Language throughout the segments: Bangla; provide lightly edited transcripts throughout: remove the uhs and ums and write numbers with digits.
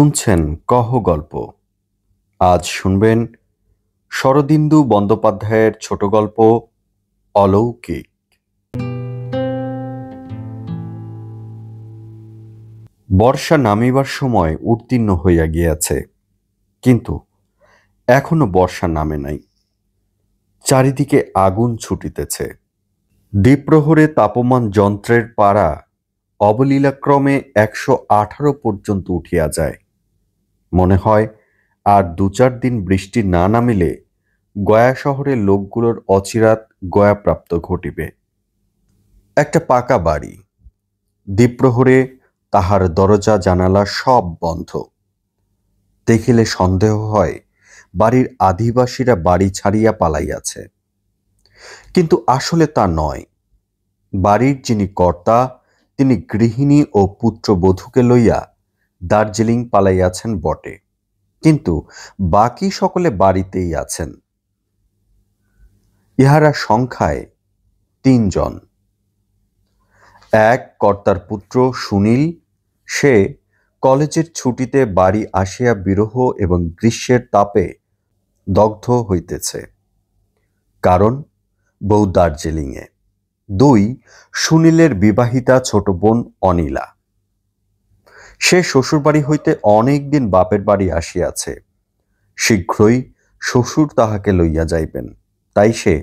শুনছেন কহ গল্প। আজ শুনবেন শরদিন্দু বন্দ্যোপাধ্যায়ের ছোট গল্প অলৌকিক। বর্ষা নামিবার সময় উত্তীর্ণ হইয়া গিয়াছে, কিন্তু এখনো বর্ষা নামে নাই। চারিদিকে আগুন ছুটিতেছে। দ্বিপ্রহরে তাপমান যন্ত্রের পারা অবলীলাক্রমে 118 পর্যন্ত উঠিয়া যায়। মনে হয় আর 2-4 দিন বৃষ্টি না নামিলে গয়া শহরের লোকগুলোর অচিরাত গয়াপ্রাপ্ত ঘটিবে। একটা পাকা বাড়ি, দ্বিপ্রহরে তাহার দরজা জানালা সব বন্ধ। দেখিলে সন্দেহ হয় বাড়ির আদিবাসীরা বাড়ি ছাড়িয়া পালাইয়াছে, কিন্তু আসলে তা নয়। বাড়ির যিনি কর্তা তিনি গৃহিণী ও পুত্রবধূকে লইয়া দার্জিলিং পালাইয়াছেন বটে, কিন্তু বাকি সকলে বাড়িতেই আছেন। ইহারা সংখ্যায় 3 জন। এক কর্তার পুত্র সুনীল, সে কলেজের ছুটিতে বাড়ি আসিয়া বিরহ এবং গ্রীষ্মের তাপে দগ্ধ হইতেছে, কারণ বউ দার্জিলিংয়ে। 2 সুনীলের বিবাহিতা ছোট বোন অনিলা, সে শ্বশুরবাড়ি হইতে অনেক দিন বাপের বাড়ি আসিয়াছে। শীঘ্রই শ্বশুর তাহাকে লইয়া যাইবেন, তাই সে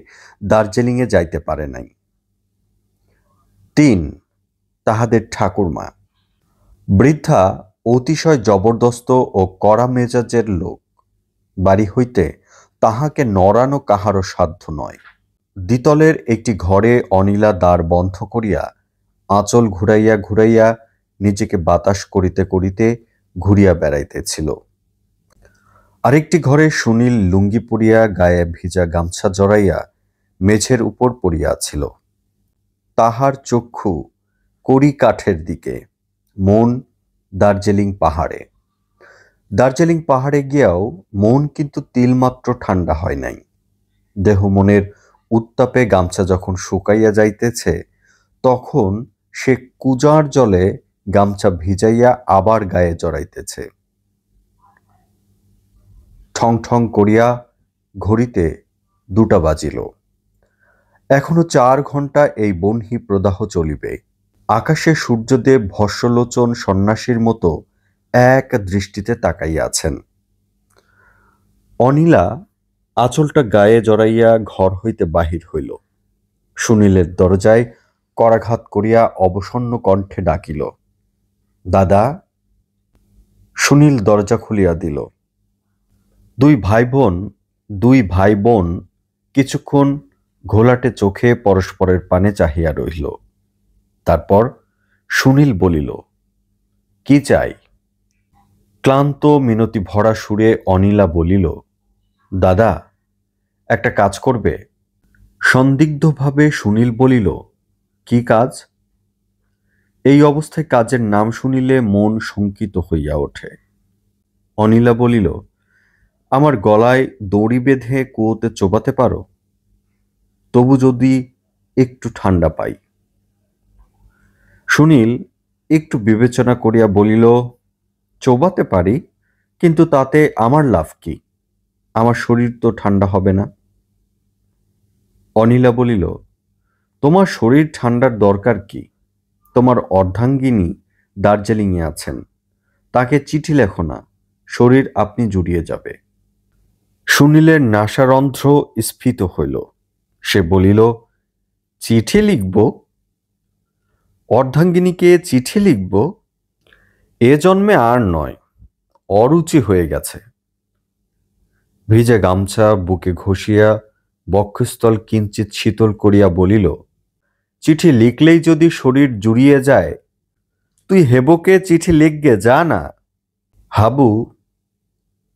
দার্জিলিংয়ে যাইতে পারে নাই। 3 তাহাদের ঠাকুরমা, বৃদ্ধা, অতিশয় জবরদস্ত ও কড়া মেজাজের লোক। বাড়ি হইতে তাহাকে নড়ানো কাহারও সাধ্য নয়। দ্বিতলের একটি ঘরে অনিলা দ্বার বন্ধ করিয়া আঁচল ঘুরাইয়া ঘুরাইয়া নিজেকে বাতাস করিতে করিতে ঘুরিয়া বেড়াইতেছিল। আরেকটি ঘরে সুনীল লুঙ্গি পরিয়া গায়ে ভিজা গামছা জড়াইয়া মেঝের উপর পড়িয়াছিল। তাহার চক্ষু কড়ি কাঠের দিকে, মন দার্জিলিং পাহাড়ে। দার্জিলিং পাহাড়ে গিয়াও মন কিন্তু তিলমাত্র ঠান্ডা হয় নাই। দেহ মনের উত্তাপে গামছা যখন শুকাইয়া যাইতেছে, তখন সে কুজার জলে গামছা ভিজাইয়া আবার গায়ে জড়াইতেছে। ঠং ঠং করিয়া ঘড়িতে 2টা বাজিল। এখনো 4 ঘন্টা এই বহ্নি প্রদাহ চলিবে। আকাশে সূর্যদেব ভস্মলোচন সন্ন্যাসীর মতো এক দৃষ্টিতে তাকাইয়া আছেন। অনিলা আঁচলটা গায়ে জড়াইয়া ঘর হইতে বাহির হইল। সুনীলের দরজায় করাঘাত করিয়া অবসন্ন কণ্ঠে ডাকিল, দাদা। সুনীল দরজা খুলিয়া দিল। দুই ভাই বোন কিছুক্ষণ ঘোলাটে চোখে পরস্পরের পানে চাহিয়া রহিল। তারপর সুনীল বলিল, কি চাই? ক্লান্ত মিনতি ভরা সুরে অনিলা বলিল, দাদা, একটা কাজ করবে? সন্দিগ্ধভাবে সুনীল বলিল, কি কাজ? এই অবস্থায় কাজের নাম শুনিলে মন শঙ্কিত হইয়া ওঠে। অনিলা বলিল, আমার গলায় দড়ি বেঁধে কুয়োতে চোবাতে পারো? তবু যদি একটু ঠান্ডা পাই। সুনীল একটু বিবেচনা করিয়া বলিল, চোবাতে পারি, কিন্তু তাতে আমার লাভ কি? আমার শরীর তো ঠান্ডা হবে না। অনিলা বলিল, তোমার শরীর ঠান্ডার দরকার কি? তোমার অর্ধাঙ্গিনী দার্জিলিংয়ে আছেন, তাকে চিঠি লেখো না, শরীর আপনি জুড়িয়ে যাবে। সুনীলের নাসারন্ধ্র স্ফীত হইল। সে বলিল, চিঠি লিখব? অর্ধাঙ্গিনীকে চিঠি লিখব? এ জন্মে আর নয়, অরুচি হয়ে গেছে। ভিজে গামছা বুকে ঘষিয়া বক্ষস্থল কিঞ্চিৎ শীতল করিয়া বলিল, চিঠি লিখলেই যদি শরীর জুড়িয়ে যায়, তুই হেবকে চিঠি লিখগে যা না। হাবু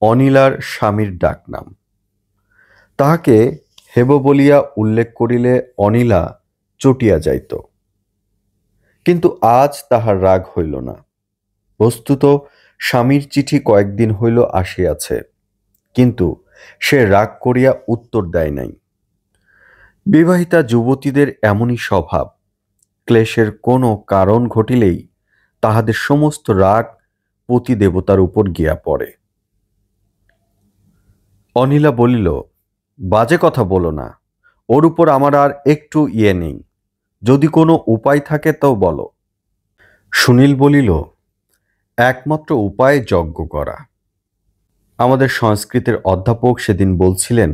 অনিলার স্বামীর ডাকনাম। তাহাকে হেব বলিয়া উল্লেখ করিলে অনিলা চটিয়া যাইত, কিন্তু আজ তাহার রাগ হইল না। বস্তুত স্বামীর চিঠি কয়েকদিন হইল আসিয়াছে, কিন্তু সে রাগ করিয়া উত্তর দেয় নাই। বিবাহিতা যুবতীদের এমনই স্বভাব। ক্লেশের কোনো কারণ ঘটিলেই তাহাদের সমস্ত রাগ পতি দেবতার উপর গিয়া পড়ে। অনিলা বলিল, বাজে কথা বলো না, ওর উপর আমার আর একটু ইয়ে নেই, যদি কোনো উপায় থাকে তো বলো। সুনীল বলিল, একমাত্র উপায় যজ্ঞ করা। আমাদের সংস্কৃতের অধ্যাপক সেদিন বলছিলেন,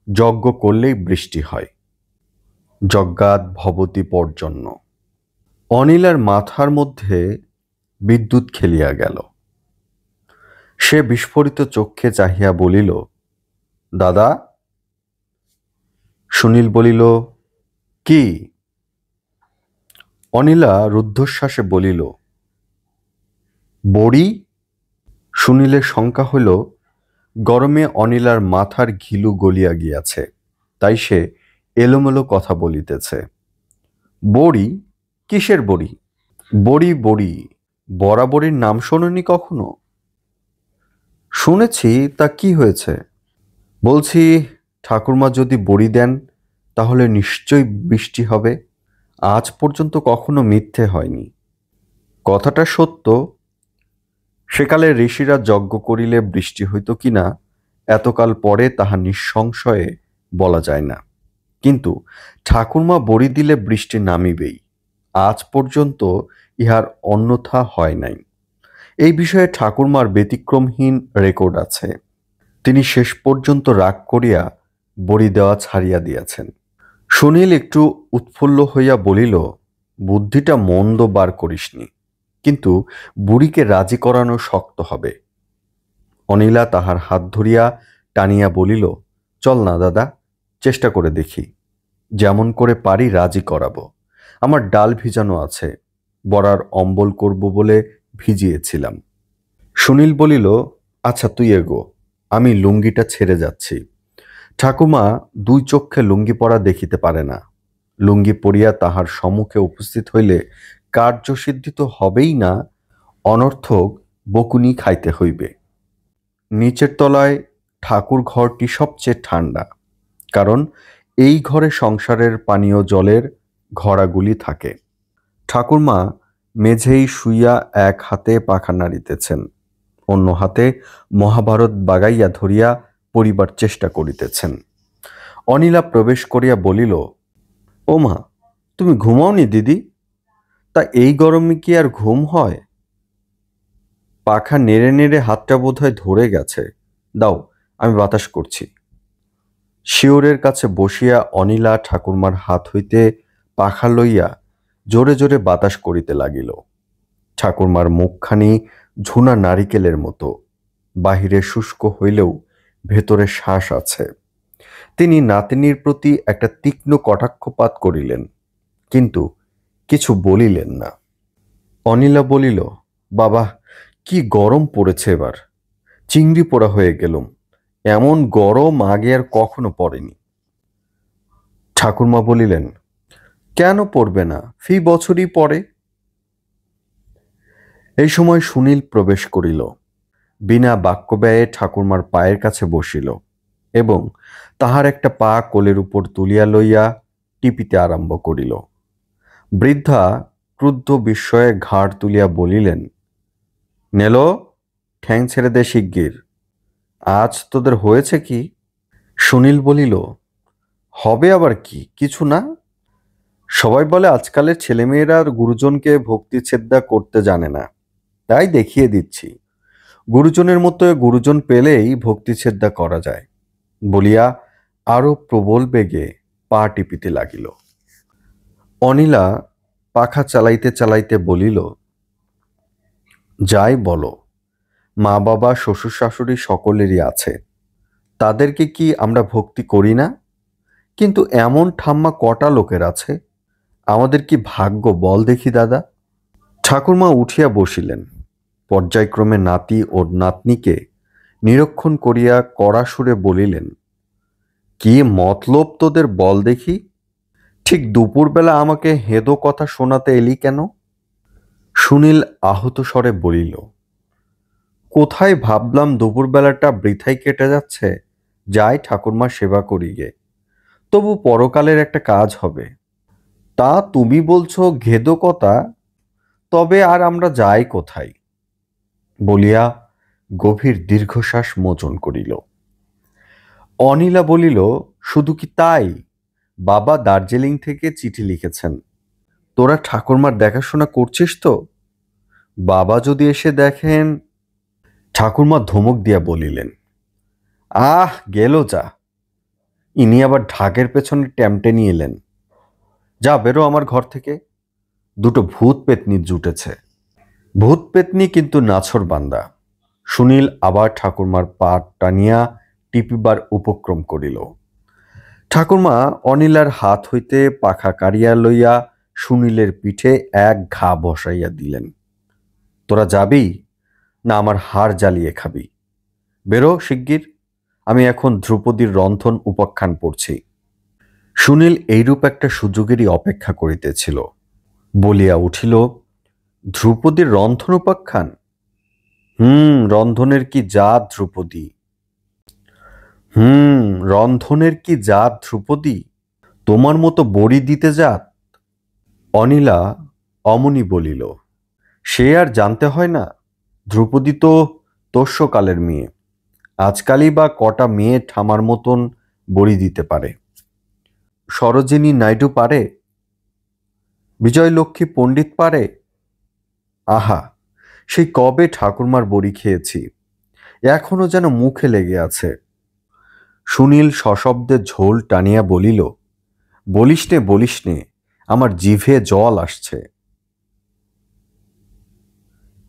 যজ্ঞ করলেই বৃষ্টি হয়। যজ্ঞাৎ ভবতি পর্জন্য। অনিলার মাথার মধ্যে বিদ্যুৎ খেলিয়া গেল। সে বিস্ফোরিত চক্ষে চাহিয়া বলিল, দাদা। সুনীল বলিল, কি? অনিলা রুদ্ধশ্বাসে বলিল, বড়ি। সুনীলের শঙ্কা হইল, গরমে অনিলার মাথার ঘিলু গলিয়া গিয়াছে, তাই সে এলোমেলো কথা বলিতেছে। বড়ি? কিসের বড়ি? বড়ি বড়ি, বরাবরের নাম শোনোনি কখনো? শুনেছি, তা কি হয়েছে? বলছি, ঠাকুরমা যদি বড়ি দেন তাহলে নিশ্চয়ই বৃষ্টি হবে। আজ পর্যন্ত কখনো মিথ্যে হয়নি। কথাটা সত্য। সেকালে ঋষিরা যজ্ঞ করিলে বৃষ্টি হইত কিনা এতকাল পরে তাহা নিঃসংশয়ে বলা যায় না, কিন্তু ঠাকুরমা বড়ি দিলে বৃষ্টি নামিবেই। আজ পর্যন্ত ইহার অন্যথা হয় নাই। এই বিষয়ে ঠাকুরমার ব্যতিক্রমহীন রেকর্ড আছে। তিনি শেষ পর্যন্ত রাগ করিয়া বড়ি দেওয়া ছাড়িয়া দিয়াছেন। সুনীল একটু উৎফুল্ল হইয়া বলিল, বুদ্ধিটা মন্দ বার করিসনি, কিন্তু বুড়িকে রাজি করানো শক্ত হবে। অনিলা তাহার হাত ধরিয়া টানিয়া বলিল, চল না দাদা, চেষ্টা করে দেখি, যেমন করে পারি রাজি করাবো। আমার ডাল ভিজানো আছে, বড়ার অম্বল করব বলে ভিজিয়েছিলাম। সুনীল বলিল, আচ্ছা তুই এগো, আমি লুঙ্গিটা ছেড়ে যাচ্ছি। ঠাকুমা দুই চক্ষে লুঙ্গি পরা দেখিতে পারে না। লুঙ্গি পরিয়া তাহার সম্মুখে উপস্থিত হইলে কার্যসিদ্ধি তো হবেই না, অনর্থক বকুনি খাইতে হইবে। নিচের তলায় ঠাকুর ঘরটি সবচেয়ে ঠান্ডা, কারণ এই ঘরে সংসারের পানীয় জলের ঘড়াগুলি থাকে। ঠাকুরমা মেঝেই শুইয়া এক হাতে পাখা নাড়িতেছেন, অন্য হাতে মহাভারত বাগাইয়া ধরিয়া পড়িবার চেষ্টা করিতেছেন। অনিলা প্রবেশ করিয়া বলিল, ও মা, তুমি ঘুমাওনি দিদি? তা এই গরমে কি আর ঘুম হয়? পাখা নেড়ে নেড়ে হাতটা বোধহয় ধরে গেছে, দাও আমি বাতাস করছি। শিওরের কাছে বসিয়া অনিলা ঠাকুরমার হাত হইতে পাখা লইয়া জোরে জোরে বাতাস করিতে লাগিল। ঠাকুরমার মুখখানি ঝুনা নারিকেলের মতো, বাহিরে শুষ্ক হইলেও ভেতরে শ্বাস আছে। তিনি নাতিনীর প্রতি একটা তীক্ষ্ণ কটাক্ষপাত করিলেন, কিন্তু কিছু বলিলেন না। অনিলা বলিল, বাবা, কি গরম পড়েছে এবার, চিংড়ি পোড়া হয়ে গেলুম। এমন গরম আগে আর কখনো পড়েনি। ঠাকুরমা বলিলেন, কেন পড়বে না, ফি বছরই পড়ে। এই সময় সুনীল প্রবেশ করিল, বিনা বাক্যব্যয়ে ঠাকুরমার পায়ের কাছে বসিল এবং তাহার একটা পা কোলের উপর তুলিয়া লইয়া টিপিতে আরম্ভ করিল। বৃদ্ধা ক্রুদ্ধ বিস্ময়ে ঘাড় তুলিয়া বলিলেন, নেলো, ঠ্যাং ছেড়ে দে শিগগির, আজ তোদের হয়েছে কি? সুনীল বলিল, হবে আবার কি, কিছু না। সবাই বলে আজকালের ছেলেমেয়েরা গুরুজনকে ভক্তি ছেদ্দা করতে জানে না, তাই দেখিয়ে দিচ্ছি, গুরুজনের মতো গুরুজন পেলেই ভক্তি ছেদ্দা করা যায়, বলিয়া আরো প্রবল বেগে পা টিপিতে লাগিল। অনিলা পাখা চালাইতে চালাইতে বলিল, যাই বলো, মা বাবা শ্বশুর শাশুড়ি সকলেরই আছে, তাদেরকে কি আমরা ভক্তি করি না? কিন্তু এমন ঠাম্মা কটা লোকের আছে, আমাদের কি ভাগ্য বল দেখি দাদা। ঠাকুরমা উঠিয়া বসিলেন, পর্যায়ক্রমে নাতি ও নাতনিকে নিরীক্ষণ করিয়া কড়া সুরে বলিলেন, কি মতলব তোদের বল দেখি? ঠিক দুপুরবেলা আমাকে হেদো কথা শোনাতে এলি কেন? সুনীল আহত স্বরে বলিল, কোথায় ভাবলাম দুপুরবেলাটা বৃথাই কেটে যাচ্ছে, যাই ঠাকুরমা সেবা করি গে, তবু পরকালের একটা কাজ হবে। তা তুমি বলছো ঘেদো কথা, তবে আর আমরা যাই কোথায়? বলিয়া গভীর দীর্ঘশ্বাস মোচন করিল। অনিলা বলিল, শুধু কি তাই? বাবা দার্জিলিং থেকে চিঠি লিখেছেন। তোরা ঠাকুরমার দেখাশোনা করছিস তো? বাবা যদি এসে দেখেন। ঠাকুরমা ধমক দিয়া বলিলেন, আহ গেল যা। ইনি আবার ঢাকের পেছনে ট্যামটে নিয়ে এলেন। যা বেরো আমার ঘর থেকে। দুটো ভূত পেতনি জুটেছে। ভূত পেতনি কিন্তু নাছর বান্দা। সুনীল আবার ঠাকুরমার পা টানিয়া টিপিবার উপক্রম করিল। ঠাকুরমা অনিলার হাত হইতে পাখা কাড়িয়া লইয়া সুনীলের পিঠে এক ঘা বসাইয়া দিলেন। তোরা যাবি না আমার হাড় জ্বালিয়ে খাবি? বেরো শিগগির। আমি এখন ধ্রুপদীর রন্ধন উপাখ্যান পড়ছি। সুনীল এইরূপ একটা সুযোগেরই অপেক্ষা করিতেছিল। বলিয়া উঠিল, ধ্রুপদীর রন্ধন উপাখ্যান? রন্ধনের কি জাত ধ্রুপদী? রন্ধনের কি জাত ধ্রুপদী? তোমার মতো বড়ি দিতে জাত? অনিলা অমনি বলিল, সে আর জানতে হয় না। ধ্রুপদী তো তস্যকালের মেয়ে। আজকালই বা কটা মেয়ে ঠামার মতন বড়ি দিতে পারে? সরোজিনী নাইডু পারে? বিজয়লক্ষ্মী পণ্ডিত পারে? আহা, সেই কবে ঠাকুরমার বড়ি খেয়েছি, এখনো যেন মুখে লেগে আছে। সুনীল সশব্দে ঝোল টানিয়া বলিল, বলিস নে, আমার জিভে জল আসছে।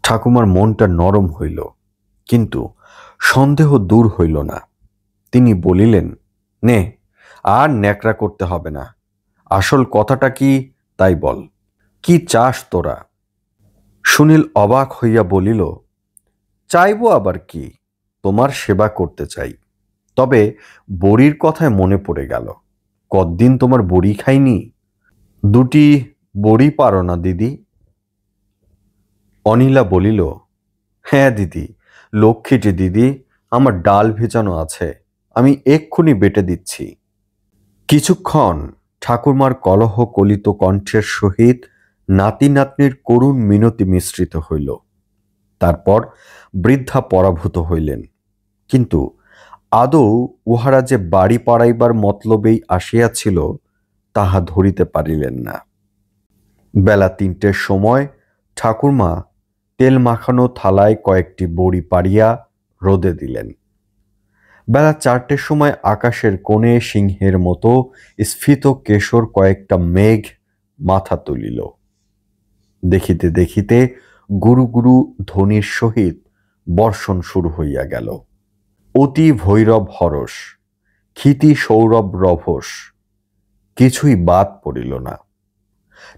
ঠাকুমার মনটা নরম হইল, কিন্তু সন্দেহ দূর হইল না। তিনি বলিলেন, নে, আর ন্যাকড়া করতে হবে না। আসল কথাটা কি তাই বল। কি চাস তোরা? সুনীল অবাক হইয়া বলিল, চাইবো আবার কি, তোমার সেবা করতে চাই। তবে বড়ির কথায় মনে পড়ে গেল, কতদিন তোমার বড়ি খাইনি। দুটি বড়ি পারো না দিদি? অনিলা বলিল, হ্যাঁ দিদি, লক্ষ্মীটি দিদি, আমার ডাল ভেজানো আছে, আমি এক্ষুনি বেটে দিচ্ছি। কিছুক্ষণ ঠাকুরমার কলহ কলিত কণ্ঠের সহিত নাতি নাতনির করুণ মিনতি মিশ্রিত হইল। তারপর বৃদ্ধা পরাভূত হইলেন, কিন্তু আদৌ উহারা যে বাড়ি পাড়াইবার মতলবেই আসিয়াছিল তাহা ধরিতে পারিলেন না। বেলা ৩টের সময় ঠাকুরমা তেল মাখানো থালায় কয়েকটি বড়ি পাড়িয়া রোদে দিলেন। বেলা 4টের সময় আকাশের কোণে সিংহের মতো স্ফীত কেশর কয়েকটা মেঘ মাথা তুলিল। দেখিতে দেখিতে গুরু গুরু ধ্বনির সহিত বর্ষণ শুরু হইয়া গেল। অতি ভৈরব হরস, ক্ষিতি সৌরভ রভস, কিছুই বাদ পড়িল না।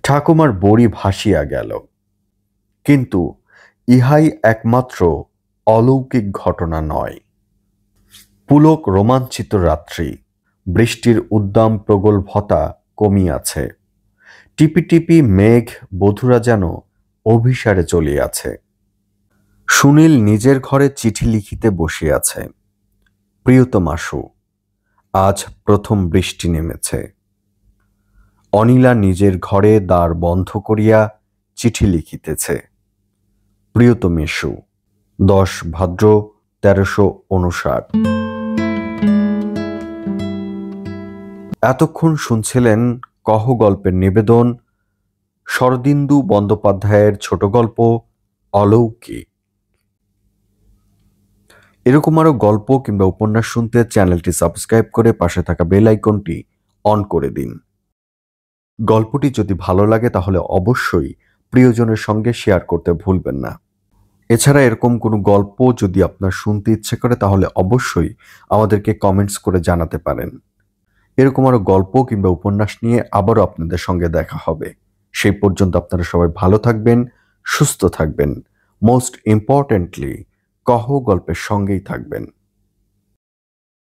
ঠাকুমার বড়ি ভাসিয়া গেল। কিন্তু ইহাই একমাত্র অলৌকিক ঘটনা নয়। পুলক রোমাঞ্চিত রাত্রি, বৃষ্টির উদ্দাম প্রগল্ভতা কমিয়াছে। টিপি টিপি মেঘ বধূরা যেন অভিসারে চলিয়াছে। সুনীল নিজের ঘরে চিঠি লিখিতে বসিয়াছে। প্রিয়তমাশু, আজ প্রথম বৃষ্টি নেমেছে। অনিলা নিজের ঘরে দ্বার বন্ধ করিয়া চিঠি লিখিতেছে। প্রিয়তমেষু, 10 ভাদ্র 1359। এতক্ষণ শুনছিলেন কহ গল্পের নিবেদন, শরদিন্দু বন্দ্যোপাধ্যায়ের ছোট গল্প অলৌকিক। এরকম আরো গল্প কিংবা উপন্যাস শুনতে চ্যানেলটি সাবস্ক্রাইব করে পাশে থাকা বেল আইকনটি অন করে দিন। গল্পটি যদি ভালো লাগে তাহলে অবশ্যই প্রিয়জনের সঙ্গে শেয়ার করতে ভুলবেন না। এছাড়া এরকম কোনো গল্প যদি আপনার শুনতে ইচ্ছে করে তাহলে অবশ্যই আমাদেরকে কমেন্টস করে জানাতে পারেন। এরকম আরো গল্প কিংবা উপন্যাস নিয়ে আবারও আপনাদের সঙ্গে দেখা হবে। সেই পর্যন্ত আপনারা সবাই ভালো থাকবেন, সুস্থ থাকবেন, মোস্ট ইম্পর্টেন্টলি কহ গল্পের সঙ্গেই থাকবেন।